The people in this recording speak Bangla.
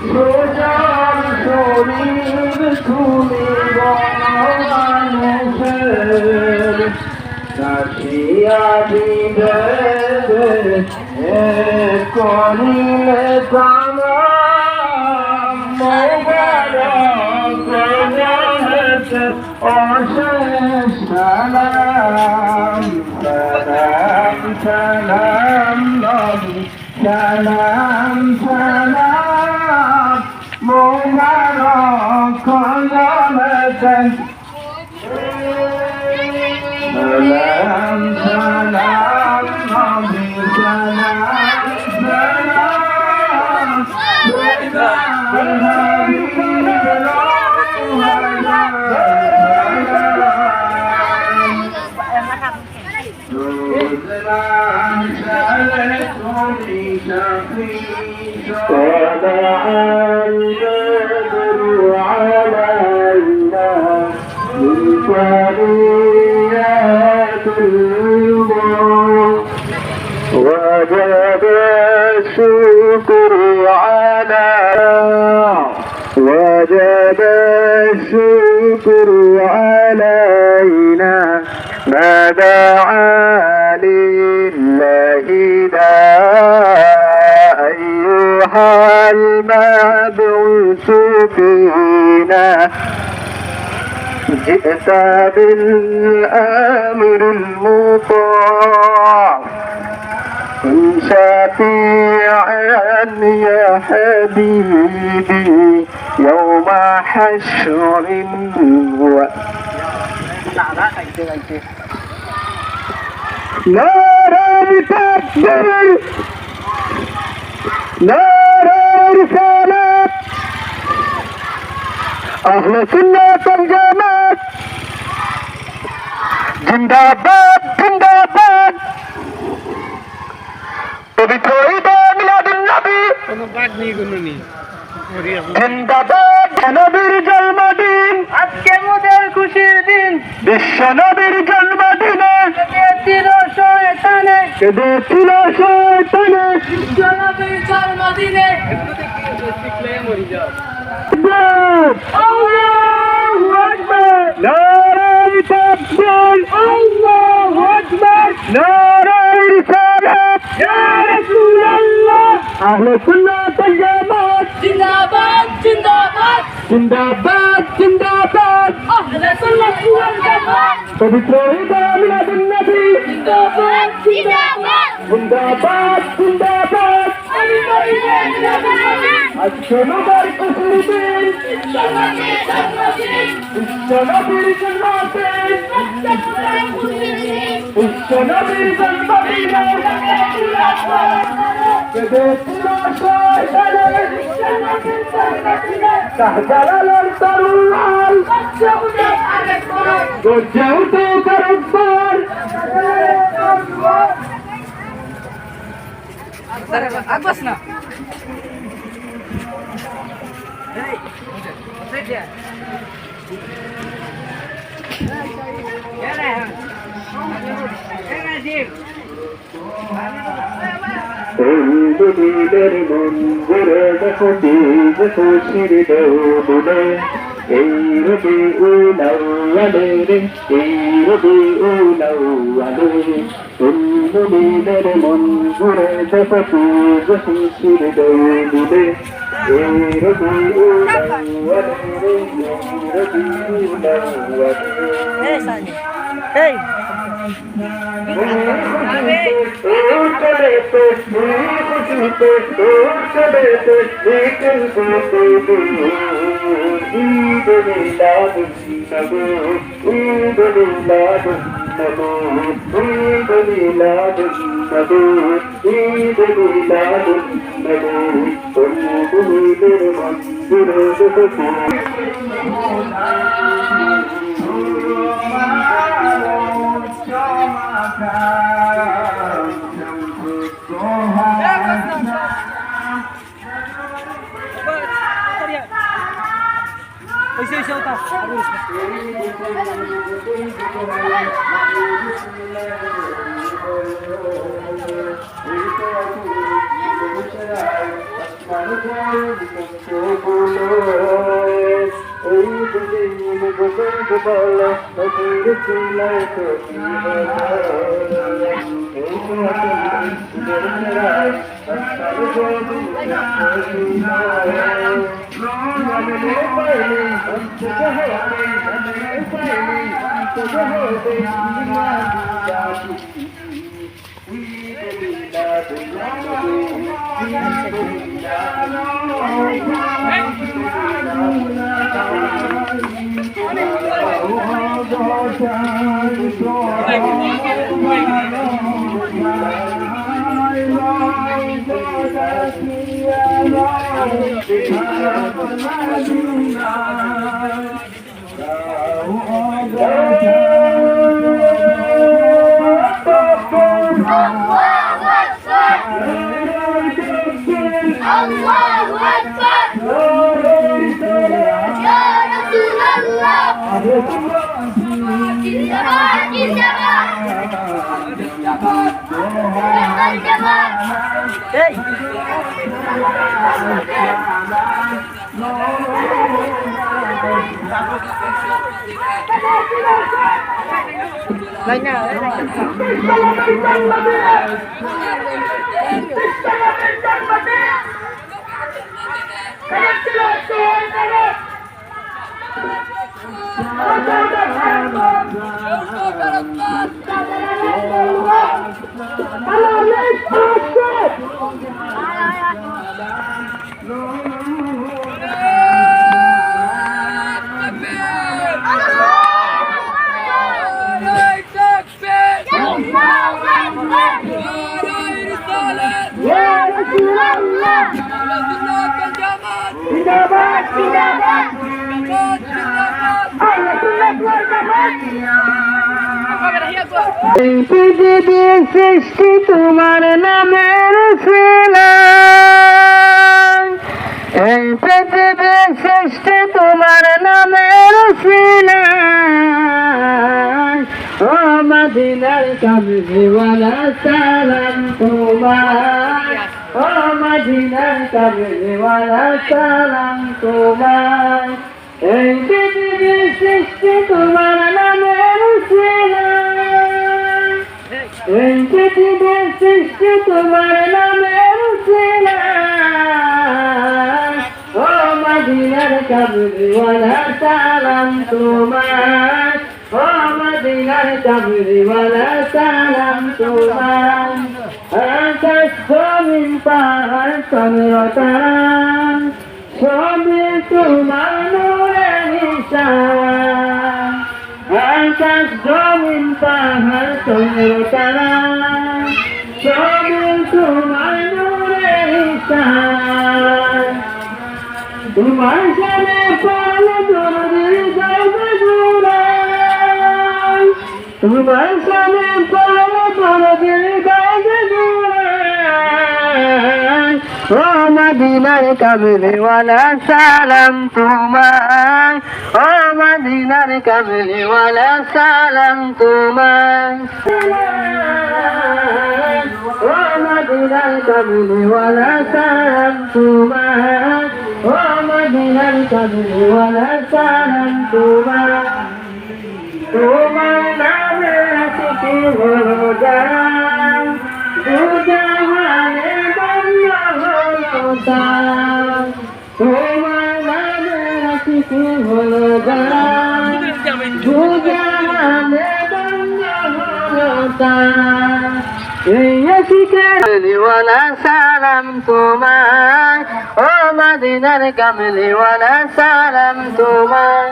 সোজার শরীর তুমি মানুষের কাশিয়া দিবে করিলে অশেষ সালাম সালাম সালাম নবী সালাম সালাম মোবারক খোদামতেন সালাম সালাম নবী সালাম সালাম طلع البدر علينا من ثنيات الوضوء وجب الشكر علينا ما دعا لله أيها المبعوث فينا جئت بالأمر المطاع كن شفيعا يا حبيبي يوم حشر نارا تكبر نارا رسالة أهل سنة الجماعة জিন্দাবাদ জিন্দাবাদ পবিত্র ঈদ মিলাদুন নবী কোন পাঠ নেই কোনো নেই জিন্দাবাদ নবীর জন্মদিন আজকে মোদের খুশির দিন বিশ্ব নবীর জন্মদিনে কেঁদেছিল শয়তানে বিশ্ব নবীর জন্মদিনে আল্লাহু আকবার নারায়ে তাকবীর আল্লাহু আকবার নারায়ে রিসালাত ইয়া রাসূলুল্লাহ আহলে সুন্নাত ওয়াল জামাত জিন্দাবাদ জিন্দাবাদ জিন্দাবাদ জিন্দাবাদ আহলে সুন্নাত ওয়াল জামাত পবিত্র ঈদ মিলাদুন নবী জিন্দাবাদ জিন্দাবাদ জিন্দাবাদ জিন্দাবাদ আজকে মোদের খুশির দিন বিশ্ব নবীর জন্মদিন বিশ্ব নবীর জন্মদিনে শাহজালালের তরুণ গর্জে উঠে করবার আব্বাস না দিলের মন্দিরে দেখো বীজ খুশির দৌড়ে এই রবি উলাওয়ালে রে এই রবি উলাওয়ালে দিলের মন্দিরে দেখো বীজ খুশির দৌড়ে এই রবি উলাওয়ালে রে এই রবি উলাওয়ালে এই দুদিন বসন্ত বলো ফিরে ছিলাই তো কি Allahu Akbar. Ya Rasulullah. Jindabad, jindabad. Jindabad. পৃথিবীর সৃষ্টি তোমার নামের ছিলাম, এই পৃথিবীর সৃষ্টি তোমার নামের ছিলাম। ও মদিনার কামলিওয়ালা সালাম তোমার, ও মদিনার কামলিওয়ালা সালাম তোমার। এই পৃথিবীর সৃষ্টি তোমার নামের ছিলাম, এই পৃথিবীর সৃষ্টি তোমার নামের ছিলাম। ও মদিনার কামলিওয়ালা সালাম তোমার, ও মদিনার কামলিওয়ালা সালাম তোমার। আকাশ জমিন পাহাড় চন্দ্র তারা সবে তোমার নূরের নিশান। আকাশ জমিন পাহাড় চন্দ্র তারা সবে তোমার নূরের নিশান। তোমার সামনে পালে দরদির গাইবে জোড়াই, তোমার সামনে পালে দরদির গাইবে জোড়াই। ও মদিনার কামলিওয়ালা সালাম তোমার, ও মদিনার কামলিওয়ালা সালাম তোমার। ও মদিনার কামলিওয়ালা সালাম তোমার, ও মদিনার কামলিওয়ালা সালাম তোমার। তোমার নামে আশিকি হলো জান, দুজাহানে বাংলা হলো তার। তোমার নামে আশিকি হলো জান, দুজাহানে বাংলা হলো তার। এই আশিকের কামলিওয়ালা সালাম তোমার, ও মদিনার কামলিওয়ালা সালাম তোমার।